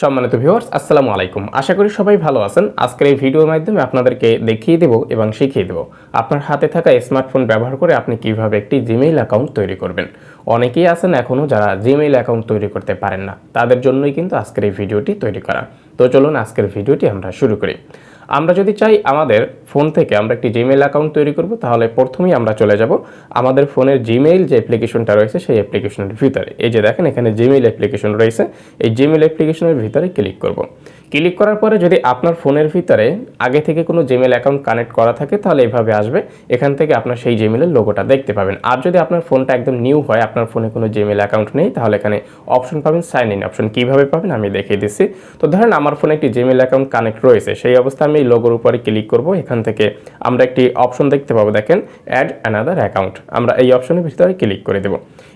সম্মানিত ভিউয়ার্স, আসসালামু আলাইকুম। আশা করি সবাই ভালো আছেন। আজকের এই ভিডিওর মাধ্যমে আপনাদেরকে দেখিয়ে দেব এবং শিখিয়ে দেব আপনার হাতে থাকা স্মার্টফোন ব্যবহার করে আপনি কিভাবে একটি জিমেইল অ্যাকাউন্ট তৈরি করবেন। অনেকেই আছেন এখনও যারা জিমেইল অ্যাকাউন্ট তৈরি করতে পারেন না, তাদের জন্যই কিন্তু আজকের এই ভিডিওটি তৈরি করা। তো চলুন আজকের ভিডিওটি আমরা শুরু করি। আমরা যদি চাই আমাদের ফোন থেকে আমরা একটি জিমেইল অ্যাকাউন্ট তৈরি করব, তাহলে প্রথমেই আমরা চলে যাব আমাদের ফোনের জিমেইল যে অ্যাপ্লিকেশনটা রয়েছে সেই অ্যাপ্লিকেশনের ভিতরে। এই যে দেখেন এখানে জিমেইল অ্যাপ্লিকেশন রয়েছে, এই জিমেইল অ্যাপ্লিকেশনের ভিতরে ক্লিক করব। ক্লিক করার পরে যদি আপনার ফোনের ভিতরে আগে থেকে কোনো জিমেইল অ্যাকাউন্ট কানেক্ট করা থাকে তাহলে এভাবে আসবে, এখান থেকে আপনার সেই জিমেইলের লোগোটা দেখতে পাবেন। আর যদি আপনার ফোনটা একদম নিউ হয়, আপনার ফোনে কোনো জিমেইল অ্যাকাউন্ট নেই, তাহলে এখানে অপশন পাবেন সাইন ইন অপশন। কীভাবে পাবেন আমি দেখিয়ে দিচ্ছি। তো ধরেন আমার ফোনে একটি জিমেইল অ্যাকাউন্ট কানেক্ট রয়েছে, সেই অবস্থায় আমি এই লোগোর উপরে ক্লিক করব। এখান থেকে আমরা একটি অপশন দেখতে পাবো, দেখেন অ্যাড অ্যানাদার অ্যাকাউন্ট। আমরা এই অপশনের ভিতরে ক্লিক করে দেব।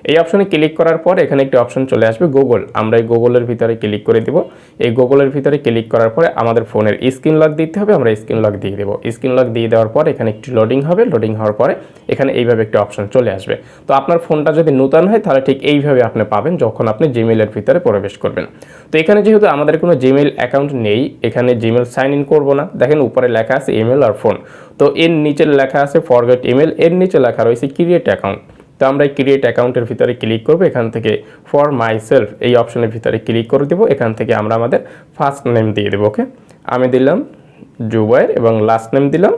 এই অপশনে ক্লিক করার পর এখানে একটি অপশন চলে আসবে গুগল। আমরা এই গুগলের ভিতরে ক্লিক করে দেব। এই গুগলের ভিতরে ক্লিক করার পরে আমাদের ফোনের স্ক্রিন লক দিতে হবে, আমরা স্ক্রিন লক দিয়ে দেবো। স্ক্রিন লক দিয়ে দেওয়ার পর এখানে একটি লোডিং হবে, লোডিং হওয়ার পরে এখানে এইভাবে একটি অপশন চলে আসবে। তো আপনার ফোনটা যদি নতুন হয় তাহলে ঠিক এইভাবে আপনি পাবেন যখন আপনি জিমেইলের ভিতরে প্রবেশ করবেন। তো এখানে যেহেতু আমাদের কোনো জিমেইল অ্যাকাউন্ট নেই, এখানে জিমেইল সাইন ইন করবো না। দেখেন উপরে লেখা আছে ইমেল আর ফোন, তো এর নিচে লেখা আছে ফরগেট ইমেল, এর নিচে লেখা রয়েছে ক্রিয়েট অ্যাকাউন্ট। তো আমরা এই ক্রিয়েট অ্যাকাউন্টের ভিতরে ক্লিক করব। এখান থেকে ফর মাই সেলফ এই অপশনের ভিতরে ক্লিক করে দেবো। এখান থেকে আমরা আমাদের ফার্স্ট নেম দিয়ে দেবো। ওকে, আমি দিলাম জুবায়ের এবং লাস্ট নেম দিলাম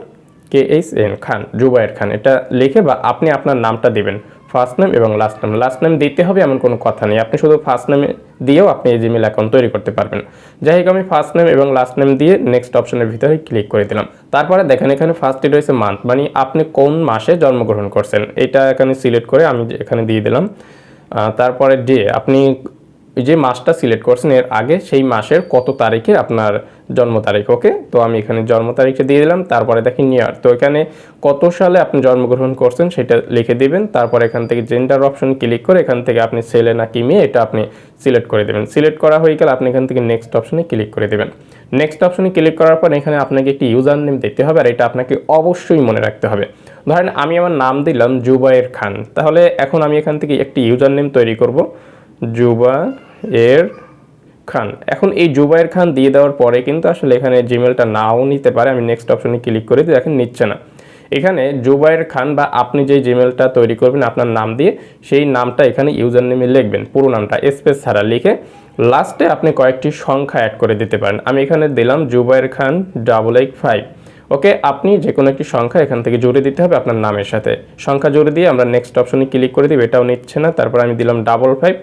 KHN খান, জুবায়ের খান। এটা লিখে বা আপনি আপনার নামটা দিবেন, ফার্স্ট নেম এবং লাস্ট নেম। লাস্ট নেম দিতে হবে এমন কোনো কথা নেই, আপনি শুধু ফার্স্ট নেম দিয়েও আপনি এই জিমেইল অ্যাকাউন্ট তৈরি করতে পারবেন। যাই হোক, আমি ফার্স্ট নেম এবং লাস্ট নেম দিয়ে নেক্সট অপশনের ভিতরে ক্লিক করে দিলাম। তারপরে দেখেন এখানে ফার্স্টে রয়েছে মান্থ, মানে আপনি কোন মাসে জন্মগ্রহণ করছেন এটা এখানে সিলেক্ট করে আমি এখানে দিয়ে দিলাম। তারপরে ডে, আপনি যে মাসটা সিলেক্ট করছেন এর আগে সেই মাসের কত তারিখে আপনার জন্ম তারিখ। ওকে, তো আমি এখানে জন্ম তারিখে দিয়ে দিলাম। তারপরে দেখেন ইয়ার, তো এখানে কত সালে আপনি জন্মগ্রহণ করছেন সেটা লিখে দিবেন। তারপর এখান থেকে জেন্ডার অপশন ক্লিক করে এখান থেকে আপনি ছেলে নাকি মেয়ে এটা আপনি সিলেক্ট করে দেবেন। সিলেক্ট করা হয়ে গেলে আপনি এখান থেকে নেক্সট অপশনে ক্লিক করে দেবেন। নেক্সট অপশনে ক্লিক করার পর এখানে আপনাকে একটি ইউজার নেম দিতে হবে, আর এটা আপনাকে অবশ্যই মনে রাখতে হবে। ধরেন আমি আমার নাম দিলাম জুবায়ের খান, তাহলে এখন আমি এখান থেকে একটি ইউজার নেম তৈরি করব, জুবায়ের খান। এখন এই জুবায়ের খান দিয়ে দেওয়ার পরে কিন্তু আসলে এখানে জিমেলটা নাও নিতে পারে। আমি নেক্সট অপশনে ক্লিক করে দিই, দেখেন নিচ্ছে না। এখানে জুবায়ের খান বা আপনি যে জিমেলটা তৈরি করবেন আপনার নাম দিয়ে, সেই নামটা এখানে ইউজার নেমে লিখবেন, পুরো নামটা স্পেস ছাড়া লিখে লাস্টে আপনি কয়েকটি সংখ্যা অ্যাড করে দিতে পারেন। আমি এখানে দিলাম জুবায়ের খান 885। ওকে, আপনি যে কোনো একটি সংখ্যা এখান থেকে জুড়ে দিতে হবে আপনার নামের সাথে। সংখ্যা জুড়ে দিয়ে আমরা নেক্সট অপশনে ক্লিক করে দিব, এটাও নিচ্ছে না। তারপর আমি দিলাম 55।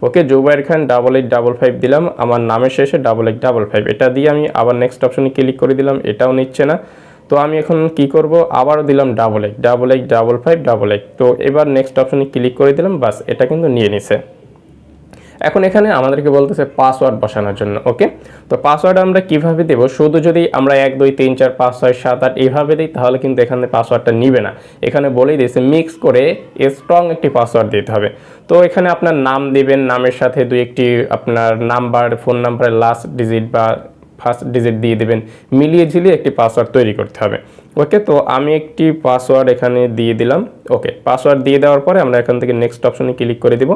ওকে, জুবায়ের খান 8855 দিলাম, আমার নামের শেষে 8855, এটা দিয়ে আমি আবার নেক্সট অপশনে ক্লিক করে দিলাম, এটাও নিচ্ছে না। তো আমি এখন কি করব, আবারও দিলাম 885588। তো এবার নেক্সট অপশনে ক্লিক করে দিলাম, বাস এটা কিন্তু নিয়ে নিছে। এখন এখানে আমাদেরকে বলতেছে পাসওয়ার্ড বসানোর জন্য। ওকে, তো পাসওয়ার্ড আমরা কিভাবে দেব, শুধু যদি আমরা 1 2 3 4 5 6 7 8 এইভাবে দিই তাহলে কিন্তু এখানে পাসওয়ার্ডটা নিবে না। এখানে বলেই দিয়েছে মিক্স করে স্ট্রং একটি পাসওয়ার্ড দিতে হবে। তো এখানে আপনার নাম দিবেন, নামের সাথে 2-1টি আপনার নাম্বার, ফোন নাম্বারের লাস্ট ডিজিট বা ফার্স্ট ডিজিট দিয়ে দেবেন, মিলিয়ে ঝিলিয়ে একটি পাসওয়ার্ড তৈরি করতে হবে। ওকে, তো আমি একটি পাসওয়ার্ড এখানে দিয়ে দিলাম। ওকে, পাসওয়ার্ড দিয়ে দেওয়ার পরে আমরা এখান থেকে নেক্সট অপশনে ক্লিক করে দিব।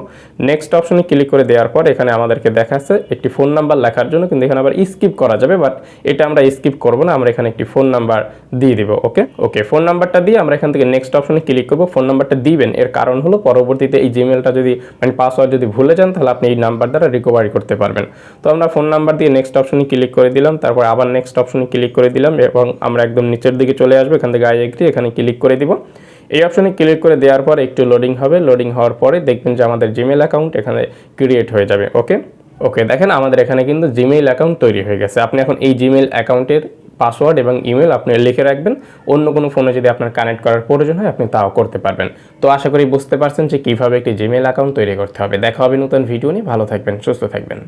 নেক্সট অপশনে ক্লিক করে দেওয়ার পর এখানে আমাদেরকে দেখাচ্ছে একটি ফোন নাম্বার লেখার জন্য, কিন্তু এখানে আবার স্কিপ করা যাবে, বাট এটা আমরা স্কিপ করব না, আমরা এখানে একটি ফোন নাম্বার দিয়ে দিব। ওকে ওকে, ফোন নাম্বারটা দিয়ে আমরা এখান থেকে নেক্সট অপশনে ক্লিক করব। ফোন নাম্বারটা দিবেন, এর কারণ হলো পরবর্তীতে এই জিমেলটা যদি মানে পাসওয়ার্ড যদি ভুলে যান তাহলে আপনি এই নাম্বার দ্বারা রিকভারি করতে পারবেন। তো আমরা ফোন নাম্বার দিয়ে নেক্সট অপশনে ক্লিক করে দিলাম, তারপর আবার নেক্সট অপশনে ক্লিক করে দিলাম এবং আমরা একদম নিচের দিকে চলে আসবো। এখান থেকে আই এগ্রি, এখানে ক্লিক করে দিব। এই অপশনে ক্লিক করে দেওয়ার পর একটু লোডিং হবে, লোডিং হওয়ার পরে দেখবেন যে আমাদের জিমেল অ্যাকাউন্ট এখানে ক্রিয়েট হয়ে যাবে। ওকে ওকে, দেখেন আমাদের এখানে কিন্তু জিমেইল অ্যাকাউন্ট তৈরি হয়ে গেছে। আপনি এখন এই জিমেইল অ্যাকাউন্টের পাসওয়ার্ড এবং ইমেল আপনি লিখে রাখবেন, অন্য কোনো ফোনে যদি আপনার কানেক্ট করার প্রয়োজন হয় আপনি তাও করতে পারবেন। তো আশা করি বুঝতে পারছেন যে কীভাবে একটি জিমেইল অ্যাকাউন্ট তৈরি করতে হবে। দেখা হবে নতুন ভিডিও নিয়ে, ভালো থাকবেন, সুস্থ থাকবেন।